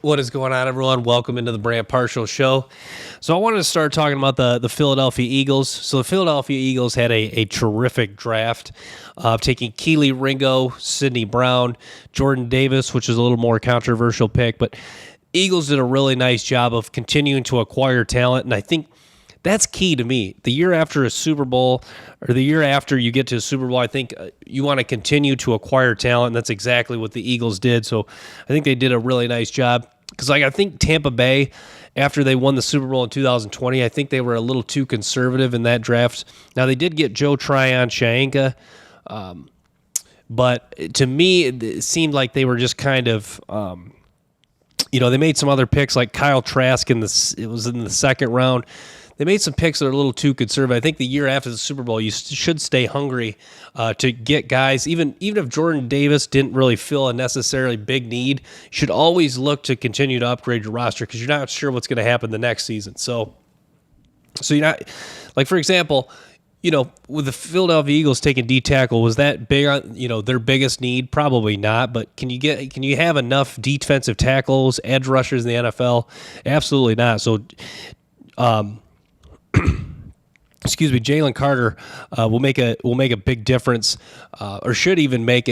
What is going on, everyone? Welcome into the Brand Partial Show. So I wanted to start talking about the Philadelphia Eagles. So the Philadelphia Eagles had a terrific draft, taking Keely Ringo, Sidney Brown, Jordan Davis, which is a little more controversial pick. But Eagles did a really nice job of continuing to acquire talent, and I think that's key to me. The year after a Super Bowl, or the year after you get to a Super Bowl, I think you want to continue to acquire talent, and that's exactly what the Eagles did. So I think they did a really nice job. Because I think Tampa Bay, after they won the Super Bowl in 2020, I think they were a little too conservative in that draft. Now, they did get Joe Tryon-Shoyinka, but to me, it seemed like they were just kind of they made some other picks like Kyle Trask it was in the second round. They made some picks that are a little too conservative. I think the year after the Super Bowl, you should stay hungry to get guys. Even if Jordan Davis didn't really fill a necessarily big need, you should always look to continue to upgrade your roster because you're not sure what's going to happen the next season. So you're not, like, for example, with the Philadelphia Eagles taking D tackle, was that big on their biggest need? Probably not. But can you have enough defensive tackles, edge rushers in the NFL? Absolutely not. So, excuse me, Jalen Carter will make a big difference, or should even make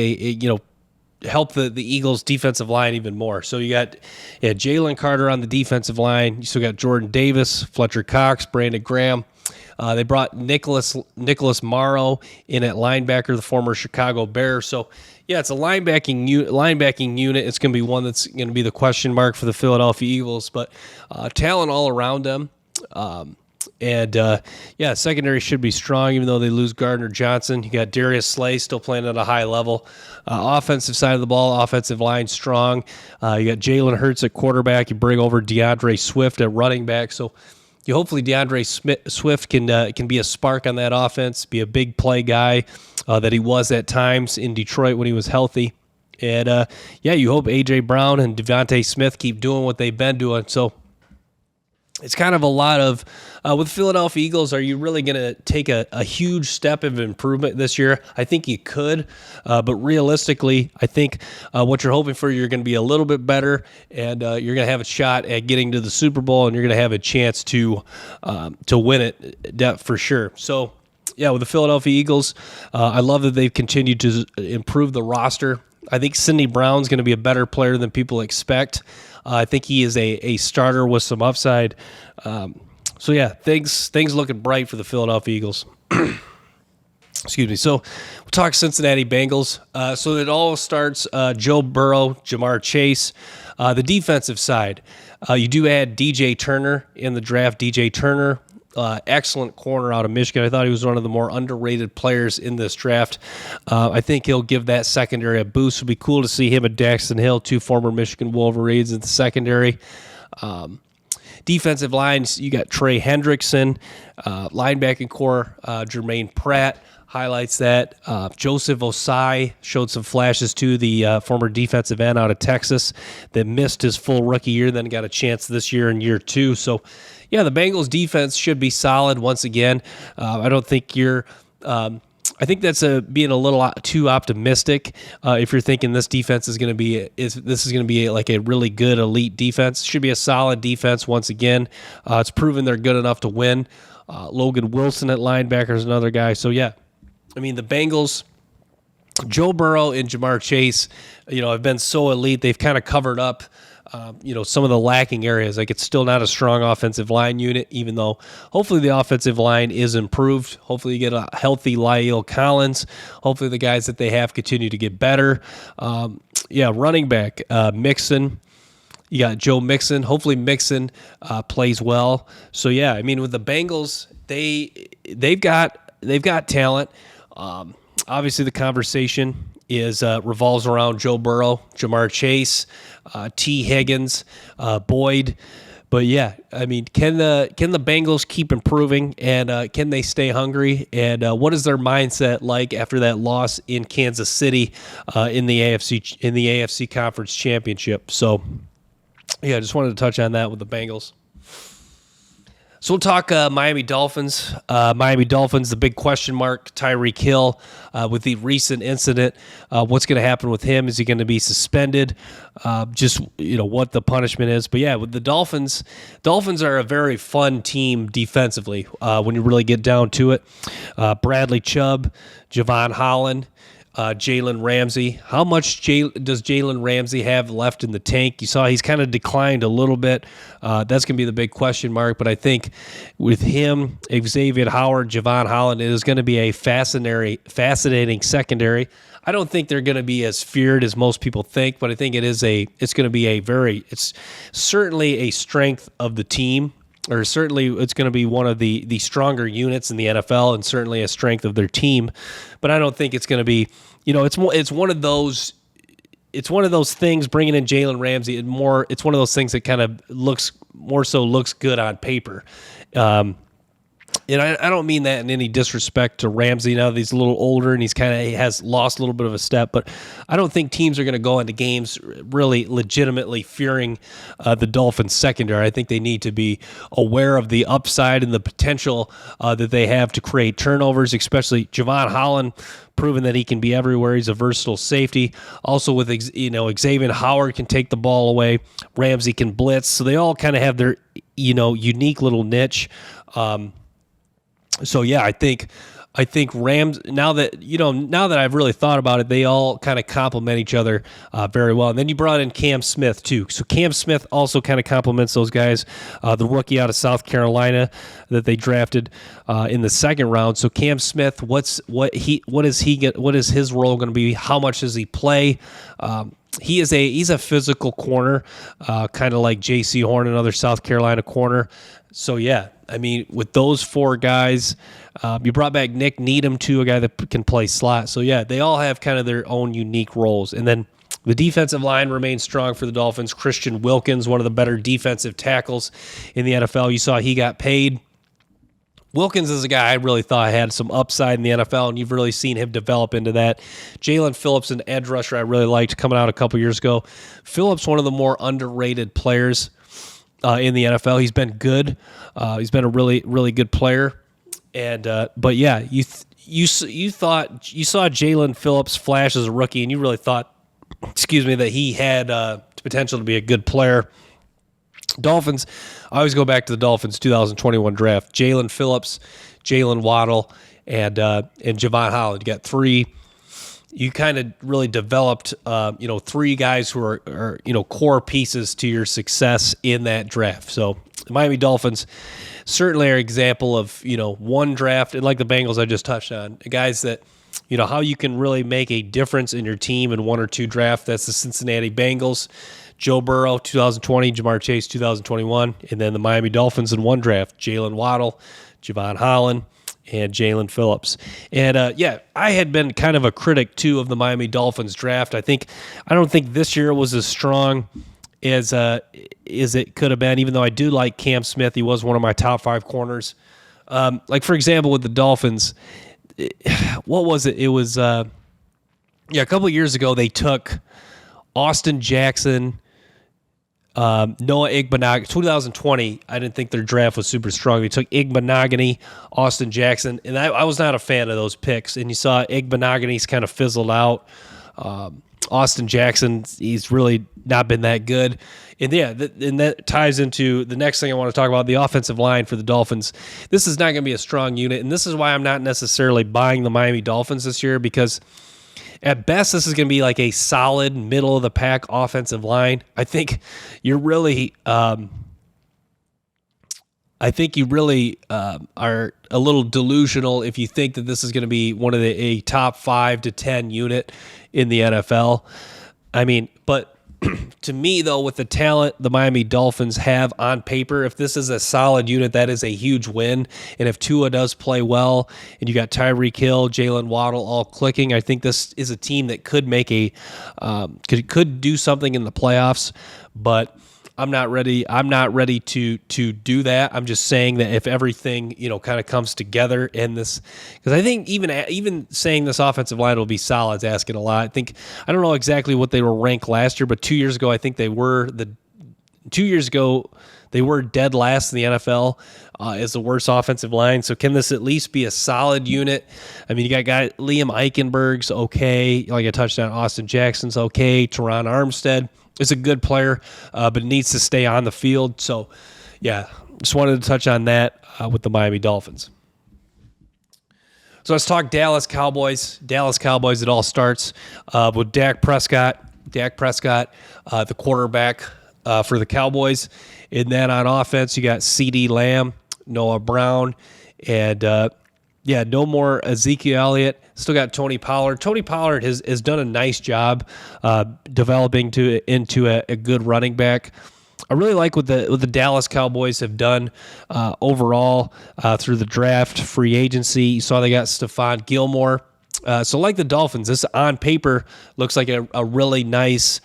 help the Eagles defensive line even more. So you got Jalen Carter on the defensive line. You still got Jordan Davis, Fletcher Cox, Brandon Graham. They brought Nicholas Morrow in at linebacker, the former Chicago Bear. So yeah, it's a linebacking unit. It's going to be one that's going to be the question mark for the Philadelphia Eagles, but talent all around them. Secondary should be strong, even though they lose Gardner Johnson. You got Darius Slay still playing at a high level. Offensive side of the ball, offensive line strong. You got Jalen Hurts at quarterback. You bring over DeAndre Swift at running back. So hopefully DeAndre Swift can be a spark on that offense, be a big play guy that he was at times in Detroit when he was healthy. And you hope A.J. Brown and Devontae Smith keep doing what they've been doing. So it's kind of a lot of, with Philadelphia Eagles, are you really going to take a huge step of improvement this year? I think you could, but realistically, I think what you're hoping for, you're going to be a little bit better, and you're going to have a shot at getting to the Super Bowl, and you're going to have a chance to win it for sure. So, yeah, with the Philadelphia Eagles, I love that they've continued to improve the roster. I think Sidney Brown's going to be a better player than people expect. I think he is a starter with some upside. Things looking bright for the Philadelphia Eagles. Excuse me. So we'll talk Cincinnati Bengals. So it all starts Joe Burrow, Jamar Chase. The defensive side, you do add DJ Turner in the draft. DJ Turner, excellent corner out of Michigan. I thought he was one of the more underrated players in this draft. I think he'll give that secondary a boost. It'll be cool to see him and Daxton Hill, two former Michigan Wolverines, in the secondary. Defensive lines, you got Trey Hendrickson. Linebacking core, Jermaine Pratt highlights that. Joseph Osai showed some flashes too, the former defensive end out of Texas that missed his full rookie year, then got a chance this year in year two. So, yeah, the Bengals defense should be solid once again. I don't think I think that's being a little too optimistic. If you're thinking this defense is going to be like a really good elite defense, it should be a solid defense once again. It's proven they're good enough to win. Logan Wilson at linebacker is another guy. So yeah, I mean the Bengals, Joe Burrow and Jamar Chase, have been so elite. They've kind of covered up some of the lacking areas. Like, it's still not a strong offensive line unit, even though hopefully the offensive line is improved. Hopefully you get a healthy La'el Collins. Hopefully the guys that they have continue to get better. Running back, Mixon. You got Joe Mixon. Hopefully Mixon plays well. So yeah, I mean, with the Bengals, they've got talent. Obviously the conversation revolves around Joe Burrow, Jamar Chase, T. Higgins, Boyd. But yeah, I mean, can the Bengals keep improving, and can they stay hungry? And what is their mindset like after that loss in Kansas City in the AFC Conference Championship? So yeah, I just wanted to touch on that with the Bengals. So we'll talk Miami Dolphins. Miami Dolphins, the big question mark, Tyreek Hill, with the recent incident. What's going to happen with him? Is he going to be suspended? Just, what the punishment is. But yeah, with the Dolphins are a very fun team defensively when you really get down to it. Bradley Chubb, Javon Holland, Jalen Ramsey. How much does Jalen Ramsey have left in the tank? You saw he's kind of declined a little bit. That's going to be the big question mark. But I think with him, Xavier Howard, Javon Holland, it is going to be a fascinating secondary. I don't think they're going to be as feared as most people think, but I think it's going to be it's certainly a strength of the team. Or certainly it's going to be one of the stronger units in the NFL and certainly a strength of their team. But I don't think it's going to be, it's one of those things bringing in Jalen Ramsey. It's one of those things that kind of looks good on paper. And I don't mean that in any disrespect to Ramsey. Now that he's a little older and he has lost a little bit of a step, but I don't think teams are going to go into games really legitimately fearing the Dolphins secondary. I think they need to be aware of the upside and the potential that they have to create turnovers, especially Javon Holland, proven that he can be everywhere. He's a versatile safety. Also with, Xavier Howard can take the ball away. Ramsey can blitz. So they all kind of have their, unique little niche. So yeah, I think Rams, now that I've really thought about it, they all kind of complement each other very well. And then you brought in Cam Smith too. So Cam Smith also kind of complements those guys. The rookie out of South Carolina that they drafted in the second round. So Cam Smith, what is his role going to be? How much does he play? He's a physical corner, kind of like J.C. Horn, another South Carolina corner. So yeah, I mean, with those four guys, you brought back Nick Needham too, a guy that can play slot. So yeah, they all have kind of their own unique roles. And then the defensive line remains strong for the Dolphins. Christian Wilkins, one of the better defensive tackles in the NFL. You saw he got paid. Wilkins is a guy I really thought had some upside in the NFL, and you've really seen him develop into that. Jalen Phillips, an edge rusher I really liked coming out a couple years ago. Phillips, one of the more underrated players in the NFL. He's been good. He's been a really, really good player. And but yeah, you saw Jalen Phillips flash as a rookie, and you really thought, that he had potential to be a good player. Dolphins, I always go back to the Dolphins 2021 draft. Jalen Phillips, Jalen Waddle, and Javon Holland. You got three. You kind of really developed, three guys who are core pieces to your success in that draft. So the Miami Dolphins certainly are an example of, one draft, and like the Bengals I just touched on, guys that, how you can really make a difference in your team in one or two drafts. That's the Cincinnati Bengals, Joe Burrow, 2020, Jamar Chase, 2021, and then the Miami Dolphins in one draft, Jalen Waddle, Javon Holland, and Jalen Phillips. And I had been kind of a critic too of the Miami Dolphins draft. I don't think this year was as strong as it could have been, even though I do like Cam Smith. He was one of my top 5 corners. Like for example, with the Dolphins, what was it? It was a couple of years ago they took Austin Jackson, Noah Igbenogany. 2020, I didn't think their draft was super strong. They took Igbenogany, Austin Jackson, and I was not a fan of those picks. And you saw Igbenogany's kind of fizzled out. Austin Jackson, he's really not been that good. And yeah, and that ties into the next thing I want to talk about, the offensive line for the Dolphins. This is not going to be a strong unit, and this is why I'm not necessarily buying the Miami Dolphins this year, because at best, this is going to be like a solid middle-of-the-pack offensive line. I think you really are a little delusional if you think that this is going to be one of a top 5 to 10 unit in the NFL. I mean, but to me, though, with the talent the Miami Dolphins have on paper, if this is a solid unit, that is a huge win. And if Tua does play well, and you got Tyreek Hill, Jalen Waddle all clicking, I think this is a team that could make could do something in the playoffs. But I'm not ready. I'm not ready to do that. I'm just saying that if everything kind of comes together in this, because I think even saying this offensive line will be solid is asking a lot. I don't know exactly what they were ranked last year, but 2 years ago I think they were 2 years ago, they were dead last in the NFL as the worst offensive line. So can this at least be a solid unit? I mean, you got Liam Eichenberg's okay. Like I touched on, Austin Jackson's okay. Teron Armstead is a good player, but needs to stay on the field. So, yeah, just wanted to touch on that with the Miami Dolphins. So let's talk Dallas Cowboys. Dallas Cowboys, it all starts with Dak Prescott. Dak Prescott, the quarterback for the Cowboys. And then on offense, you got CeeDee Lamb, Noah Brown, and no more Ezekiel Elliott. Still got Tony Pollard. Tony Pollard has done a nice job developing into a good running back. I really like what the Dallas Cowboys have done overall through the draft, free agency. You saw they got Stephon Gilmore. So like the Dolphins, this on paper looks like a really nice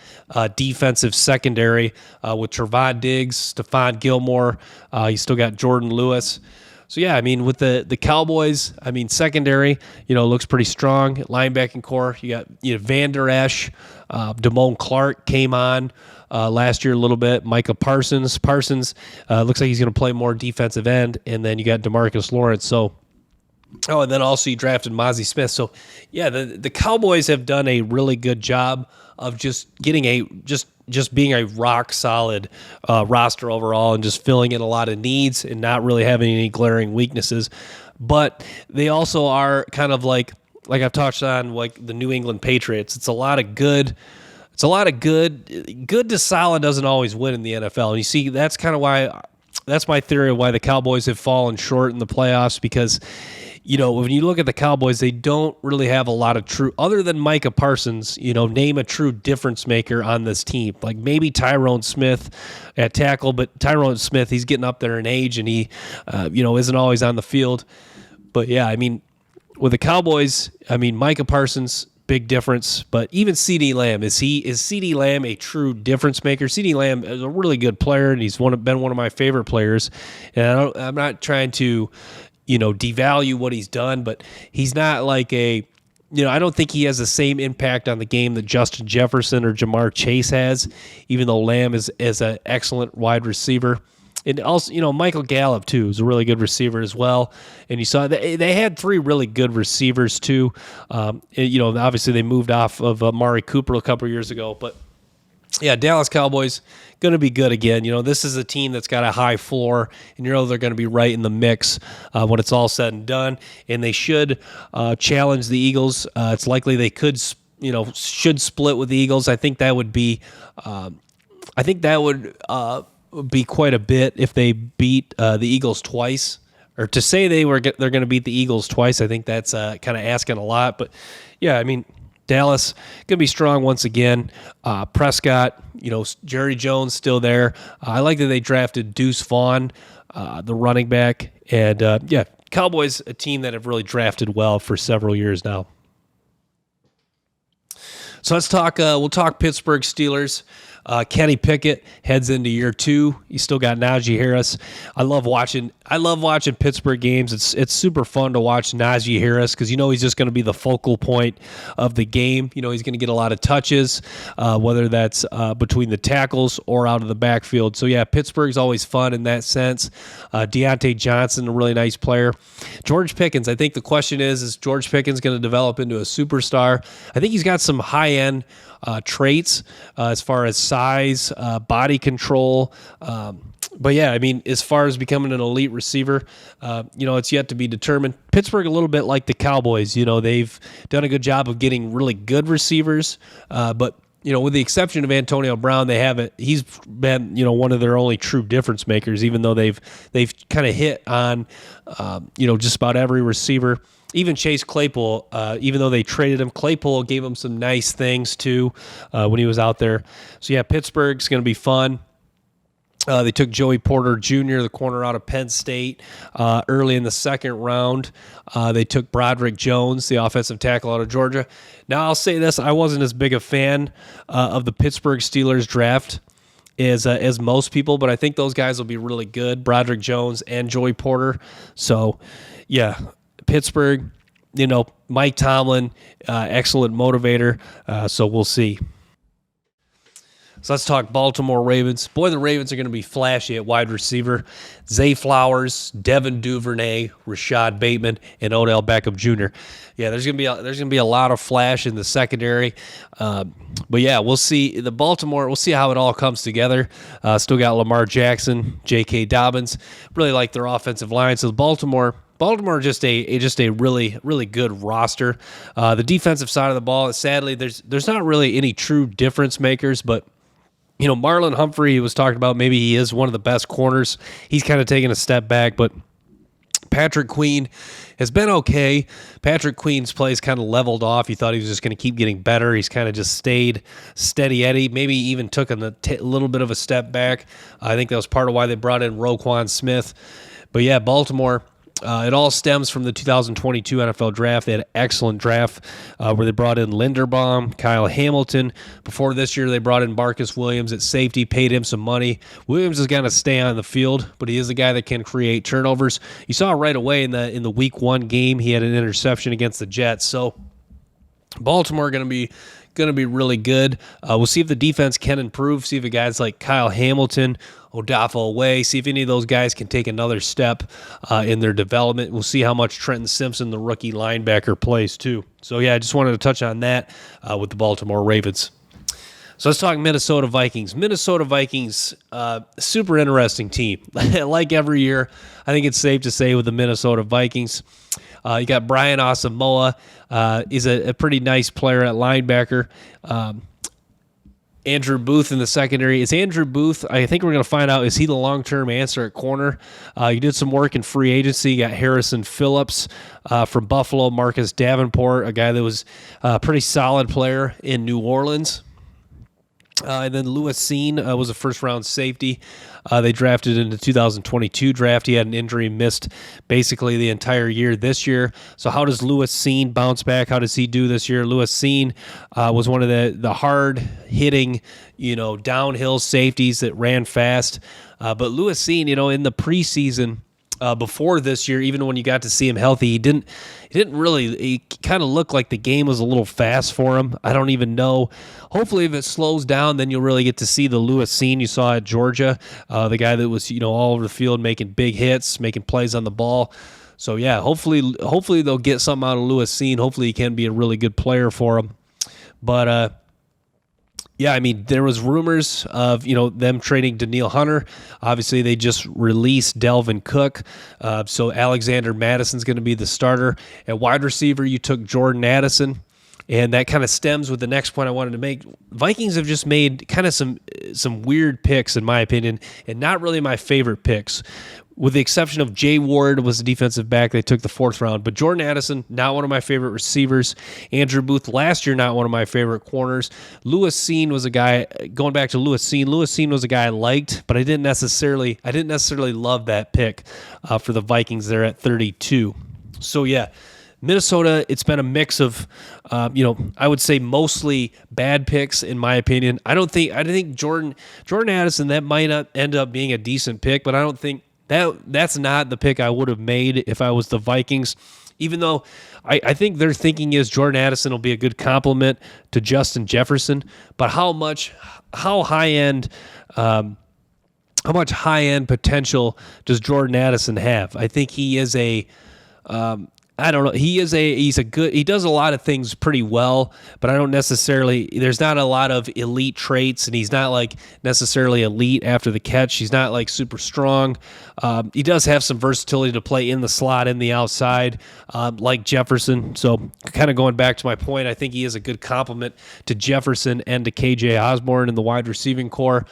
defensive secondary with Trevon Diggs, Stephon Gilmore. You still got Jordan Lewis. So, yeah, I mean, with the Cowboys, I mean, secondary, looks pretty strong. Linebacking core, you got Van Der Esch, Damone Clark came on last year a little bit. Micah Parsons. Parsons looks like he's going to play more defensive end. And then you got DeMarcus Lawrence. So, and then also you drafted Mozzie Smith. So, yeah, the Cowboys have done a really good job of just getting just being a rock solid roster overall and just filling in a lot of needs and not really having any glaring weaknesses. But they also are kind of like I've touched on, like the New England Patriots. It's a lot of good. It's a lot of good. Good to solid doesn't always win in the NFL. And you see, that's kind of why. That's my theory of why the Cowboys have fallen short in the playoffs, because when you look at the Cowboys, they don't really have a lot of true, other than Micah Parsons, name a true difference maker on this team. Like maybe Tyrone Smith at tackle, but Tyrone Smith, he's getting up there in age and he, isn't always on the field. But yeah, I mean, with the Cowboys, I mean, Micah Parsons, big difference, but even CeeDee Lamb, is CeeDee Lamb a true difference maker? CeeDee Lamb is a really good player, and he's been one of my favorite players. And I'm not trying to, devalue what he's done, but he's not like I don't think he has the same impact on the game that Justin Jefferson or Jamar Chase has, even though Lamb is an excellent wide receiver. And also, Michael Gallup, too, is a really good receiver as well. And you saw they had three really good receivers, too. Obviously they moved off of Amari Cooper a couple of years ago. But, yeah, Dallas Cowboys, going to be good again. This is a team that's got a high floor, and they're going to be right in the mix when it's all said and done. And they should challenge the Eagles. It's likely they should split with the Eagles. I think that would be be quite a bit if they beat the Eagles twice, or to say they're going to beat the Eagles twice. I think that's kind of asking a lot, but yeah, I mean, Dallas going to be strong once again. Prescott, Jerry Jones still there. I like that they drafted Deuce Vaughn, the running back, and Cowboys, a team that have really drafted well for several years now. So let's talk. We'll talk Pittsburgh Steelers. Kenny Pickett heads into year 2. You still got Najee Harris. I love watching Pittsburgh games. It's super fun to watch Najee Harris because he's just going to be the focal point of the game. He's going to get a lot of touches, whether that's between the tackles or out of the backfield. So yeah, Pittsburgh's always fun in that sense. Deontay Johnson, a really nice player. George Pickens. I think the question is George Pickens going to develop into a superstar? I think he's got some high-end traits as far as size, body control. But yeah, I mean, as far as becoming an elite receiver, it's yet to be determined. Pittsburgh, a little bit like the Cowboys, they've done a good job of getting really good receivers. But, with the exception of Antonio Brown, he's been, one of their only true difference makers, even though they've kind of hit on, just about every receiver. Even Chase Claypool, even though they traded him, Claypool gave him some nice things too when he was out there. So yeah, Pittsburgh's going to be fun. They took Joey Porter Jr., the corner out of Penn State, early in the second round. They took Broderick Jones, the offensive tackle out of Georgia. Now I'll say this: I wasn't as big a fan of the Pittsburgh Steelers draft as most people, but I think those guys will be really good, Broderick Jones and Joey Porter. So yeah. Pittsburgh, Mike Tomlin, excellent motivator, so we'll see. So let's talk Baltimore Ravens. Boy, the Ravens are going to be flashy at wide receiver. Zay Flowers, Devin Duvernay, Rashad Bateman, and Odell Beckham Jr. Yeah, there's going to be a lot of flash in the secondary. But yeah, we'll see Baltimore. We'll see how it all comes together. Still got Lamar Jackson, J.K. Dobbins. Really like their offensive line. So Baltimore just a really, really good roster. The defensive side of the ball, sadly, there's not really any true difference makers, but Marlon Humphrey was talking about maybe he is one of the best corners. He's kind of taken a step back, but Patrick Queen has been okay. Patrick Queen's plays kind of leveled off. You thought he was just going to keep getting better. He's kind of just stayed steady Eddie. Maybe even took a little bit of a step back. I think that was part of why they brought in Roquan Smith. But yeah, Baltimore, it all stems from the 2022 NFL Draft. They had an excellent draft where they brought in Linderbaum, Kyle Hamilton. Before this year, they brought in Marcus Williams at safety, paid him some money. Williams is going to stay on the field, but he is a guy that can create turnovers. You saw right away in the Week 1 game, he had an interception against the Jets. So Baltimore going to be really good. We'll see if the defense can improve. See if the guys like Kyle Hamilton, Odafe Away, see if any of those guys can take another step in their development. We'll see how much Trenton Simpson, the rookie linebacker, plays too. So yeah, I just wanted to touch on that with the Baltimore Ravens. So let's talk Minnesota Vikings. Minnesota Vikings, super interesting team. Like every year, I think it's safe to say with the Minnesota Vikings, you got Brian Asamoah. He's a pretty nice player at linebacker. Andrew Booth in the secondary. Is Andrew Booth, I think we're going to find out, is he the long-term answer at corner? You did some work in free agency. You got Harrison Phillips from Buffalo, Marcus Davenport, a guy that was a pretty solid player in New Orleans. And then Lewis Seen was a first-round safety. They drafted in the 2022 draft. He had an injury, missed basically the entire year this year. So how does Lewis Seen bounce back? How does he do this year? Lewis Seen was one of the hard-hitting, downhill safeties that ran fast. But Lewis Seen, in the preseason, before this year, even when you got to see him healthy, he didn't really, he kind of looked like the game was a little fast for him. I don't even know. Hopefully if it slows down, then you'll really get to see the Lewis Seen you saw at Georgia, the guy that was, all over the field making big hits, making plays on the ball. So yeah, hopefully they'll get something out of Lewis Seen. Hopefully he can be a really good player for them. But, yeah, I mean, there was rumors of, them trading Danielle Hunter. Obviously, they just released Delvin Cook. So Alexander Madison's going to be the starter. At wide receiver, you took Jordan Addison. And that kind of stems with the next point I wanted to make. Vikings have just made kind of some weird picks, in my opinion, and not really my favorite picks. With the exception of Jay Ward was the defensive back. They took the 4th round. But Jordan Addison, not one of my favorite receivers. Andrew Booth, last year, not one of my favorite corners. Lewis Seen was a guy, going back to Lewis Seen was a guy I liked, but I didn't necessarily love that pick for the Vikings there at 32. So, yeah. Minnesota, it's been a mix of, I would say mostly bad picks in my opinion. I think Jordan Addison, that might not end up being a decent pick, but I don't think that's not the pick I would have made if I was the Vikings. Even though I think their thinking is Jordan Addison will be a good complement to Justin Jefferson, but how much high end potential does Jordan Addison have? I think he is I don't know. He does a lot of things pretty well, but there's not a lot of elite traits, and he's not like necessarily elite after the catch. He's not like super strong. He does have some versatility to play in the slot, in the outside, like Jefferson. So kind of going back to my point, I think he is a good complement to Jefferson and to KJ Osborne in the wide receiving core.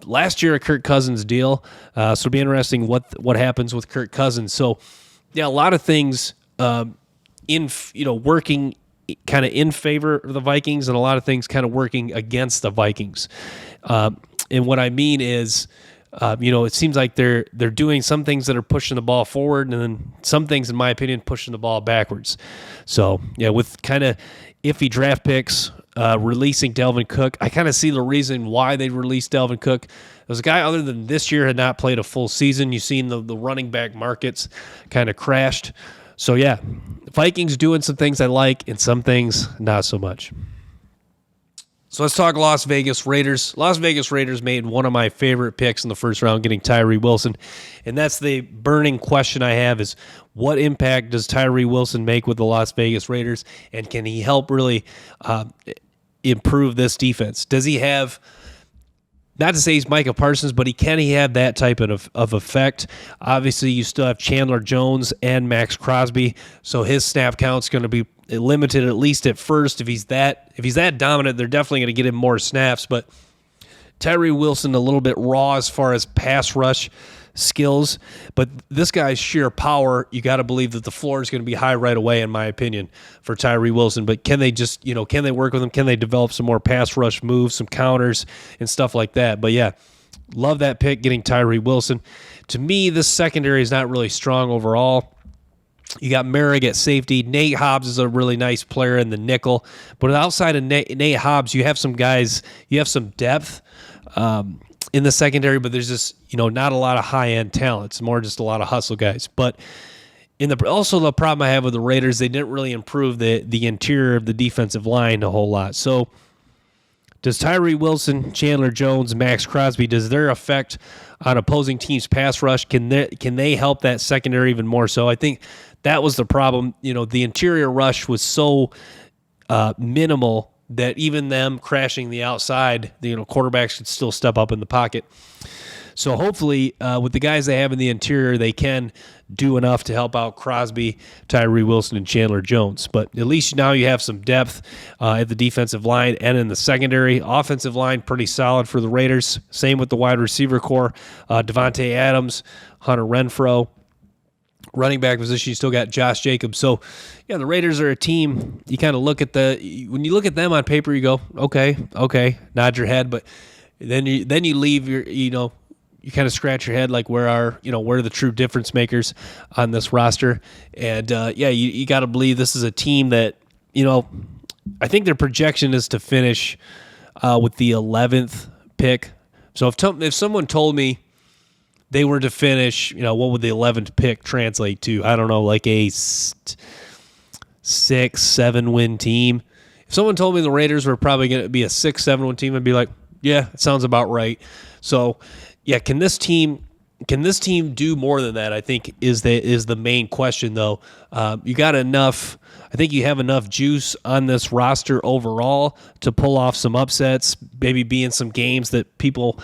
Last year, a Kirk Cousins deal. So it'll be interesting what happens with Kirk Cousins. So yeah, a lot of things working kind of in favor of the Vikings, and a lot of things kind of working against the Vikings. And what I mean is, it seems like they're doing some things that are pushing the ball forward, and then some things, in my opinion, pushing the ball backwards. So yeah, with kind of iffy draft picks, releasing Delvin Cook, I kind of see the reason why they released Delvin Cook. There was a guy other than this year had not played a full season. You've seen the running back markets kind of crashed. So, yeah, Vikings doing some things I like and some things not so much. So let's talk Las Vegas Raiders. Las Vegas Raiders made one of my favorite picks in the first round, getting Tyree Wilson. And that's the burning question I have is, what impact does Tyree Wilson make with the Las Vegas Raiders? And can he help really improve this defense? Does he have, not to say he's Micah Parsons, but can he have that type of effect? Obviously, you still have Chandler Jones and Max Crosby, so his snap count's going to be limited, at least at first. If he's that dominant, they're definitely going to get him more snaps. But Tyree Wilson, a little bit raw as far as pass rush skills, but this guy's sheer power, you got to believe that the floor is going to be high right away, in my opinion, for Tyree Wilson. But can they just, can they work with him? Can they develop some more pass rush moves, some counters and stuff like that? But yeah, love that pick, getting Tyree Wilson. To me, this secondary is not really strong overall. You got Merrick at safety. Nate Hobbs is a really nice player in the nickel. But outside of Nate Hobbs, you have some guys, you have some depth in the secondary, but there's just, not a lot of high-end talent. It's more just a lot of hustle guys. But also the problem I have with the Raiders, they didn't really improve the interior of the defensive line a whole lot. So does Tyree Wilson, Chandler Jones, Max Crosby, does their effect on opposing teams' pass rush, can they help that secondary even more so? I think that was the problem. The interior rush was so minimal that even them crashing the outside, quarterbacks could still step up in the pocket. So hopefully, with the guys they have in the interior, they can do enough to help out Crosby, Tyree Wilson, and Chandler Jones. But at least now you have some depth at the defensive line and in the secondary. Offensive line, pretty solid for the Raiders. Same with the wide receiver core. Devontae Adams, Hunter Renfrow. Running back position, you still got Josh Jacobs. So, yeah, the Raiders are a team. You kind of look at when you look at them on paper, you go, okay, nod your head. But then you leave you kind of scratch your head, like where are the true difference makers on this roster? And you got to believe this is a team that I think their projection is to finish with the 11th pick. So if someone told me they were to finish, what would the 11th pick translate to? I don't know, like a 6-7 win team. If someone told me the Raiders were probably going to be a 6-7 win team, I'd be like, yeah, it sounds about right. So, yeah, can this team do more than that? I think is the main question, though. You got enough. I think you have enough juice on this roster overall to pull off some upsets, maybe be in some games that people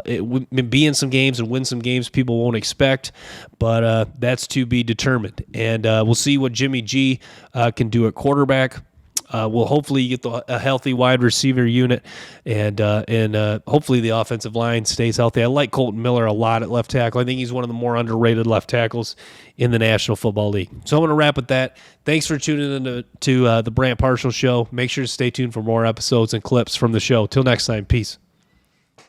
be in some games and win some games people won't expect. But that's to be determined, and we'll see what Jimmy G can do at quarterback. We'll hopefully get a healthy wide receiver unit, and hopefully the offensive line stays healthy. I like Colton Miller a lot at left tackle. I think he's one of the more underrated left tackles in the National Football League. So I'm going to wrap with that. Thanks for tuning in to the Brant Partial Show. Make sure to stay tuned for more episodes and clips from the show. Till next time, peace.